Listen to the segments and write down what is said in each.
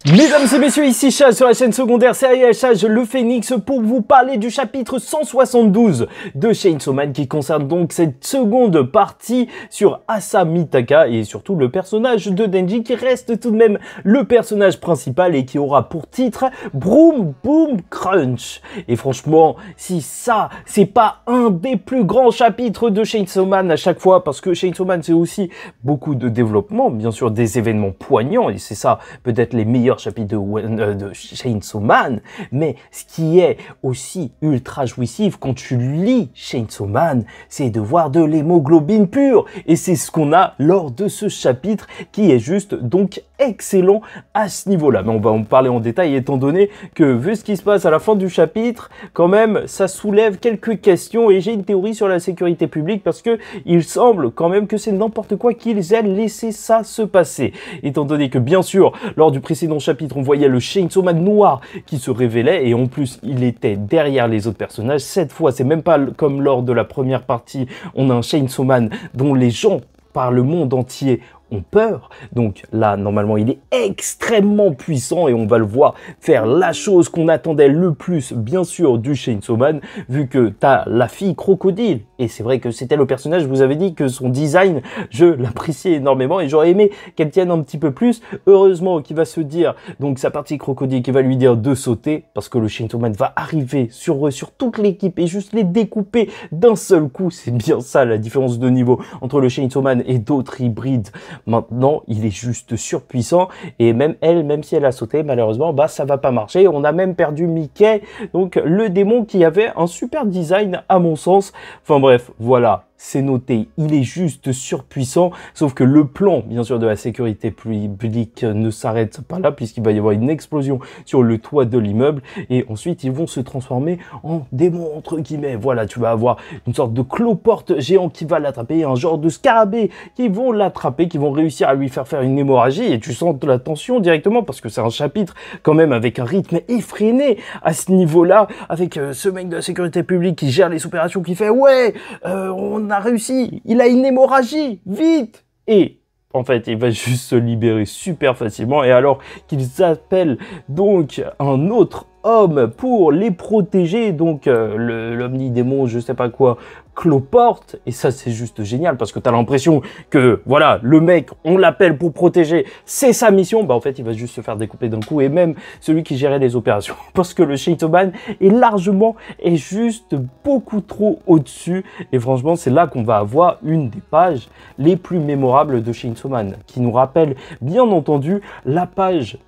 Mesdames et messieurs, ici Chaz sur la chaîne secondaire Serial Chaz le Phénix pour vous parler du chapitre 172 de Chainsaw Man qui concerne donc cette seconde partie sur Asa Mitaka et surtout le personnage de Denji qui reste tout de même le personnage principal et qui aura pour titre Broom Boom Crunch. Et franchement, si ça, c'est pas un des plus grands chapitres de Chainsaw Man à chaque fois parce que Chainsaw Man c'est aussi beaucoup de développement, bien sûr des événements poignants et c'est ça peut-être les meilleurs chapitre de Chainsaw Man, mais ce qui est aussi ultra jouissif quand tu lis Chainsaw Man, c'est de voir de l'hémoglobine pure, et c'est ce qu'on a lors de ce chapitre qui est juste donc excellent à ce niveau-là. Mais on va en parler en détail étant donné que vu ce qui se passe à la fin du chapitre, quand même, ça soulève quelques questions et j'ai une théorie sur la sécurité publique parce que il semble quand même que c'est n'importe quoi qu'ils aient laissé ça se passer. Étant donné que bien sûr, lors du précédent chapitre, on voyait le Chainsaw Man noir qui se révélait et en plus, il était derrière les autres personnages. Cette fois, c'est même pas comme lors de la première partie, on a un Chainsaw Man dont les gens par le monde entier ont peur. Donc là, normalement, il est extrêmement puissant et on va le voir faire la chose qu'on attendait le plus, bien sûr, du Chainsaw Man, vu que t'as la fille crocodile. Et c'est vrai que c'était le personnage, je vous avais dit que son design, je l'appréciais énormément et j'aurais aimé qu'elle tienne un petit peu plus. Heureusement qu'il va se dire, donc sa partie crocodile qui va lui dire de sauter, parce que le Chainsaw Man va arriver sur toute l'équipe et juste les découper d'un seul coup. C'est bien ça la différence de niveau entre le Chainsaw Man et d'autres hybrides. Maintenant, il est juste surpuissant et même elle, même si elle a sauté, malheureusement, bah ça va pas marcher. On a même perdu Mickey, donc le démon qui avait un super design à mon sens. Enfin bref, voilà. C'est noté, il est juste surpuissant, sauf que le plan, bien sûr, de la sécurité publique ne s'arrête pas là, puisqu'il va y avoir une explosion sur le toit de l'immeuble, et ensuite, ils vont se transformer en démons, entre guillemets. Voilà, tu vas avoir une sorte de cloporte géant qui va l'attraper, un genre de scarabée qui vont l'attraper, qui vont réussir à lui faire une hémorragie, et tu sens de la tension directement, parce que c'est un chapitre, quand même, avec un rythme effréné à ce niveau-là, avec ce mec de la sécurité publique qui gère les opérations, qui fait « Ouais, on a réussi, il a une hémorragie, vite !» Et en fait, il va juste se libérer super facilement. Et alors qu'ils appellent donc un autre homme pour les protéger, donc l'omnidémon, je sais pas quoi, cloporte, et ça c'est juste génial parce que t'as l'impression que voilà, le mec, on l'appelle pour protéger, c'est sa mission, bah en fait il va juste se faire découper d'un coup, et même celui qui gérait les opérations, parce que le Chainsaw Man est juste beaucoup trop au-dessus, et franchement c'est là qu'on va avoir une des pages les plus mémorables de Chainsaw Man, qui nous rappelle bien entendu la page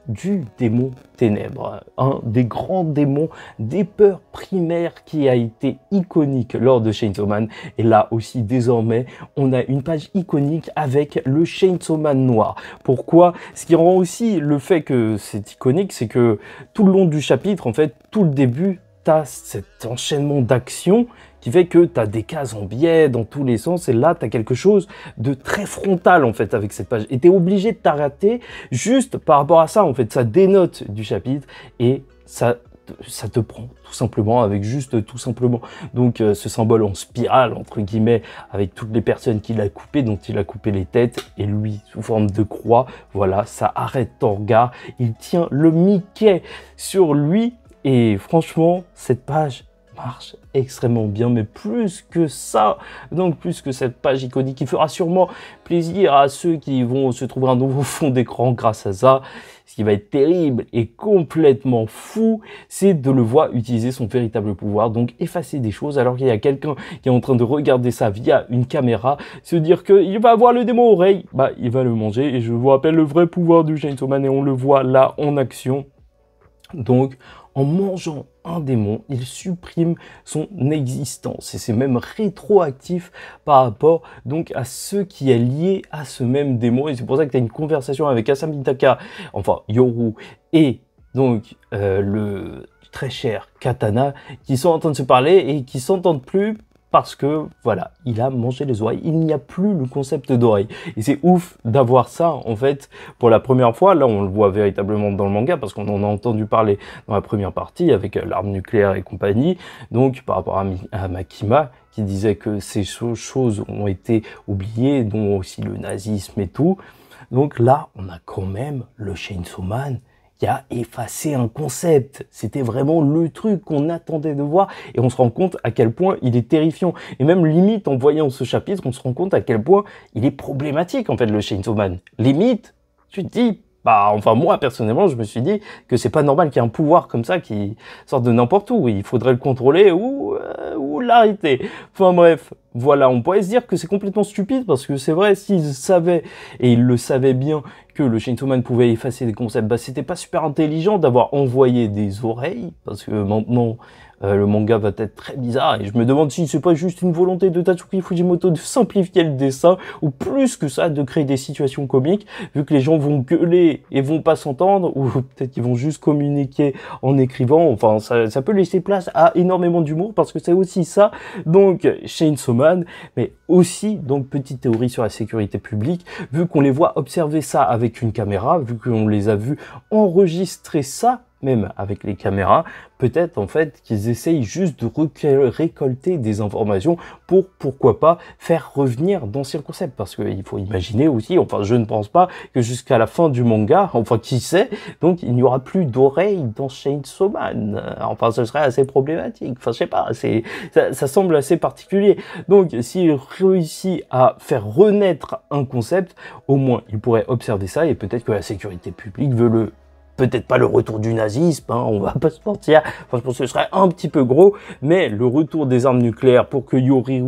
du démon ténèbres, un des grands démons des peurs primaires qui a été iconique lors de Chainsaw Man. Et là aussi, désormais, on a une page iconique avec le Chainsaw Man noir. Pourquoi? Ce qui rend aussi le fait que c'est iconique, c'est que tout le long du chapitre, en fait, tout le début, t'as cet enchaînement d'actions qui fait que tu as des cases en biais dans tous les sens, et là, tu as quelque chose de très frontal, en fait, avec cette page. Et tu es obligé de t'arrêter juste par rapport à ça, en fait. Ça dénote du chapitre, et ça te prend, tout simplement, avec juste tout simplement. Donc, ce symbole en spirale, entre guillemets, avec toutes les personnes qu'il a coupées, dont il a coupé les têtes, et lui, sous forme de croix, voilà, ça arrête ton regard. Il tient le Mickey sur lui, et franchement, cette page marche extrêmement bien, mais plus que ça, donc plus que cette page iconique qui fera sûrement plaisir à ceux qui vont se trouver un nouveau fond d'écran grâce à ça. Ce qui va être terrible et complètement fou, c'est de le voir utiliser son véritable pouvoir, donc effacer des choses alors qu'il y a quelqu'un qui est en train de regarder ça via une caméra, se dire qu'il va avoir le démon oreille, bah il va le manger, et je vous rappelle le vrai pouvoir du Chainsaw Man, et on le voit là en action. Donc, en mangeant un démon, il supprime son existence, et c'est même rétroactif par rapport donc à ce qui est lié à ce même démon, et c'est pour ça que tu as une conversation avec Asa Mitaka, enfin Yoru, et donc le très cher Katana, qui sont en train de se parler et qui s'entendent plus parce que, voilà, il a mangé les oreilles. Il n'y a plus le concept d'oreille. Et c'est ouf d'avoir ça, en fait, pour la première fois. Là, on le voit véritablement dans le manga, parce qu'on en a entendu parler dans la première partie, avec l'arme nucléaire et compagnie. Donc, par rapport à Makima, qui disait que ces choses ont été oubliées, dont aussi le nazisme et tout. Donc là, on a quand même le Chainsaw Man qui a effacé un concept. C'était vraiment le truc qu'on attendait de voir et on se rend compte à quel point il est terrifiant. Et même limite, en voyant ce chapitre, on se rend compte à quel point il est problématique, en fait, le Chainsaw Man. Limite, tu te dis, bah, enfin, moi, personnellement, je me suis dit que c'est pas normal qu'il y ait un pouvoir comme ça qui sorte de n'importe où. Il faudrait le contrôler ou l'arrêter. Enfin, bref. Voilà, on pourrait se dire que c'est complètement stupide parce que c'est vrai, s'ils savaient, et ils le savaient bien, que le Chainsaw Man pouvait effacer des concepts, bah c'était pas super intelligent d'avoir envoyé des oreilles, parce que maintenant, le manga va être très bizarre, et je me demande si c'est pas juste une volonté de Tatsuki Fujimoto de simplifier le dessin, ou plus que ça, de créer des situations comiques, vu que les gens vont gueuler et vont pas s'entendre, ou peut-être qu'ils vont juste communiquer en écrivant, enfin, ça peut laisser place à énormément d'humour, parce que c'est aussi ça, donc, Chainsaw Man, mais aussi, donc, petite théorie sur la sécurité publique, vu qu'on les voit observer ça avec une caméra, vu qu'on les a vus enregistrer ça, même avec les caméras, peut-être en fait qu'ils essayent juste de récolter des informations pour, pourquoi pas, faire revenir d'anciens concepts. Parce qu'il faut imaginer aussi, enfin je ne pense pas que jusqu'à la fin du manga, enfin qui sait, donc il n'y aura plus d'oreilles dans Chainsaw Man. Enfin ce serait assez problématique, enfin je sais pas, ça semble assez particulier. Donc s'il réussit à faire renaître un concept, au moins il pourrait observer ça et peut-être que la sécurité publique veut le... Peut-être pas le retour du nazisme, hein, on va pas se mentir, enfin, je pense que ce serait un petit peu gros, mais le retour des armes nucléaires pour que Yoru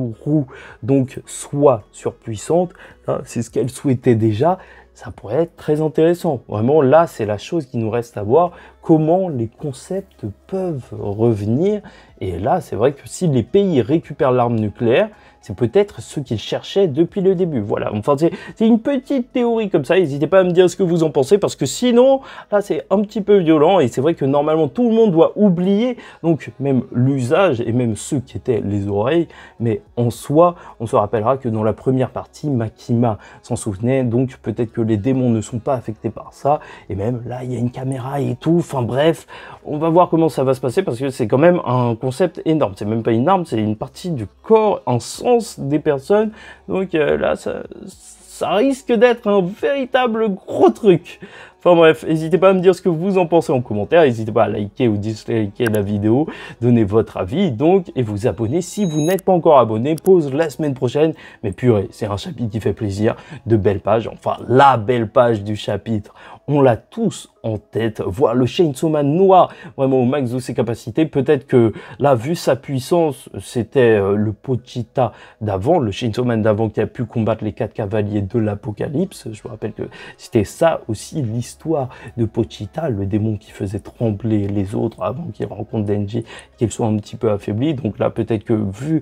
donc soit surpuissante, hein, c'est ce qu'elle souhaitait déjà, ça pourrait être très intéressant. Vraiment, là, c'est la chose qui nous reste à voir, comment les concepts peuvent revenir. Et là, c'est vrai que si les pays récupèrent l'arme nucléaire, c'est peut-être ce qu'ils cherchaient depuis le début. Voilà, enfin, c'est une petite théorie comme ça. N'hésitez pas à me dire ce que vous en pensez, parce que sinon, là, c'est un petit peu violent. Et c'est vrai que normalement, tout le monde doit oublier, donc même l'usage et même ceux qui étaient les oreilles. Mais en soi, on se rappellera que dans la première partie, Makima s'en souvenait, donc peut-être que les démons ne sont pas affectés par ça. Et même là, il y a une caméra et tout. Enfin bref, on va voir comment ça va se passer, parce que c'est quand même un concept énorme. C'est même pas une arme, c'est une partie du corps, un sens des personnes, donc là ça risque d'être un véritable gros truc. Enfin bref, n'hésitez pas à me dire ce que vous en pensez en commentaire, n'hésitez pas à liker ou disliker la vidéo, donner votre avis donc, et vous abonner si vous n'êtes pas encore abonné. Pause la semaine prochaine, mais purée, c'est un chapitre qui fait plaisir, de belles pages, enfin la belle page du chapitre, on l'a tous en tête, voir le Chainsaw Man noir vraiment au max de ses capacités. Peut-être que là, vu sa puissance, c'était le Pochita d'avant, le Chainsaw Man d'avant qui a pu combattre les 4 cavaliers de l'Apocalypse. Je me rappelle que c'était ça aussi l'histoire de Pochita, le démon qui faisait trembler les autres avant qu'il rencontre Denji, qu'il soit un petit peu affaibli. Donc là, peut-être que vu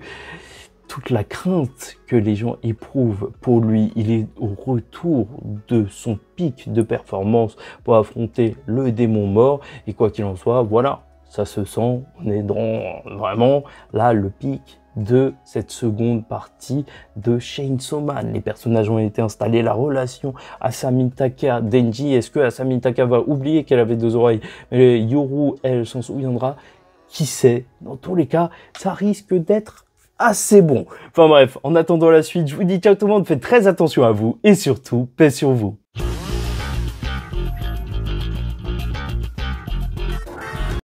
toute la crainte que les gens éprouvent pour lui, il est au retour de son pic de performance pour affronter le démon mort. Et quoi qu'il en soit, voilà, ça se sent, on est dans vraiment là le pic de cette seconde partie de Chainsaw Man. Les personnages ont été installés, la relation Asamitaka Denji, est-ce que Asamitaka va oublier qu'elle avait 2 oreilles, mais Yoru, elle s'en souviendra, qui sait. Dans tous les cas, ça risque d'être assez bon. Enfin bref, en attendant la suite, je vous dis ciao tout le monde, faites très attention à vous et surtout, paix sur vous.